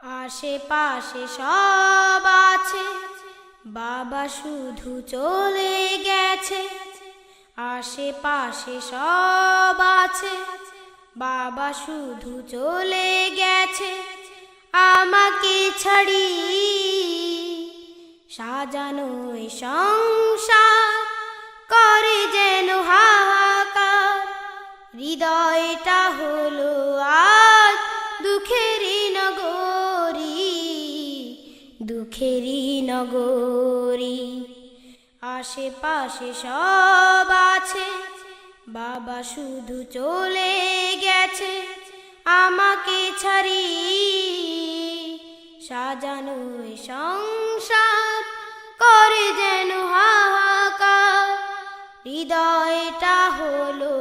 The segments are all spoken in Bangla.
আশেপাশে সব আছে, বাবা শুধু চলে গেছে। আশেপাশে সব আছে, বাবা শুধু চলে গেছে। আমাকে ছাড়ি সাজানো এই সংসার করে যেন হাহাকার। হৃদয়টা হলো আজ দুঃখেরই নগরী, দুঃখেরই নগরী। আশেপাশে সব আছে, বাবা শুধু চলে গেছে। আমাকে ছাড়ি সাজানো এই সংসার করে যেন হাহাকার। হৃদয়টা হলো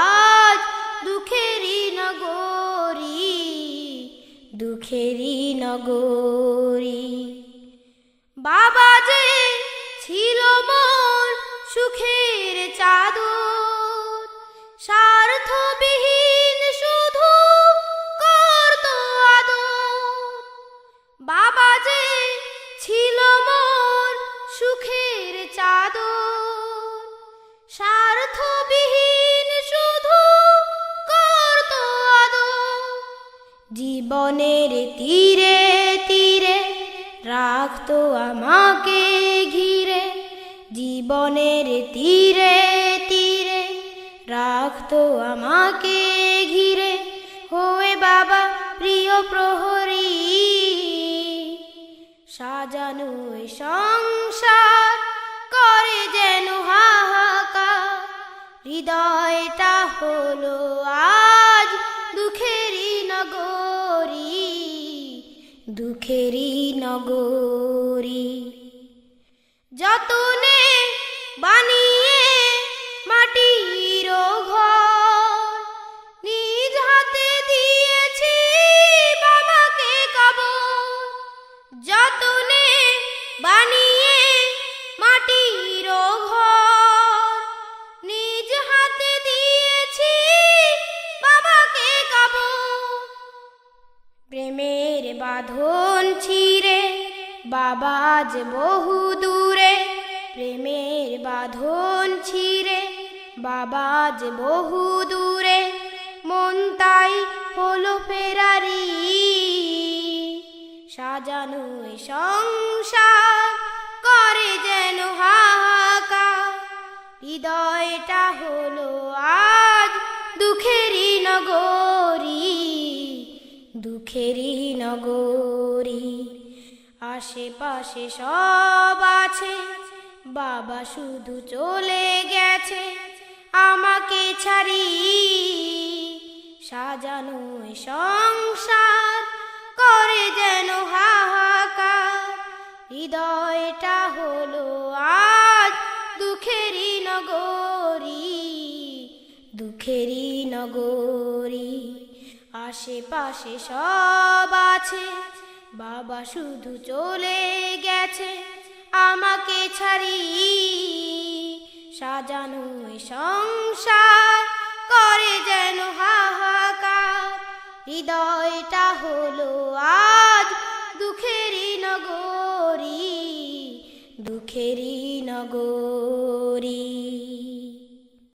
আজ দুঃখেরই নগরী, দুঃখেরই নগরী। বাবা যে ছিল মোর সুখের চাদর, স্বার্থবিহীন শুধু করতো আদর। বাবা যে ছিল মোর সুখের চাদর, স্বার্থবিহীন শুধু করতো আদর। জীবনের তীরে তীরে রাখতো আমাকে ঘিরে, জীবনের তীরে তীরে রাখতো আমাকে ঘিরে। হয়ে বাবা প্রিয় প্রহরী, সাজানো এই সংসার করে যেন হাহাকার। হৃদয়টা হলো আজ দুঃখেরই নগরী, দুঃখেরই নগরী। যতনে বানিয়ে মাটির ঘর, নিজ হাতে দিয়েছি বাবাকে কবর। যতনে বানিয়ে মাটির ঘর, নিজ হাতে দিয়েছি বাবাকে কবর। প্রেমের বাঁধন ছিঁড়ে বাবা আজ বহু দূরে, প্রেমের বাঁধন ছিঁড়ে বাবা আজ বহু দূরে। মন তাই হলো ফেরারি, সাজানো এই সংসার করে যেন হাহাকার। হৃদয়টা হলো আজ দুঃখেরই নগরী, দুঃখেরই নগরী। আশেপাশে সব আছে, বাবা শুধু চলে গেছে। আমাকে ছাড়ি সাজানো এই সংসার করে যেন হাহাকার। হৃদয়টা হলো আজ দুঃখেরই নগরী, দুঃখেরই নগরী। আশেপাশে সব আছে, বাবা শুধু চলে গেছে। আমাকে ছাড়ি সাজানো এই সংসার করে যেন হাহাকার। হৃদয়টা হলো আজ দুঃখেরই নগরী, দুঃখেরই নগরী।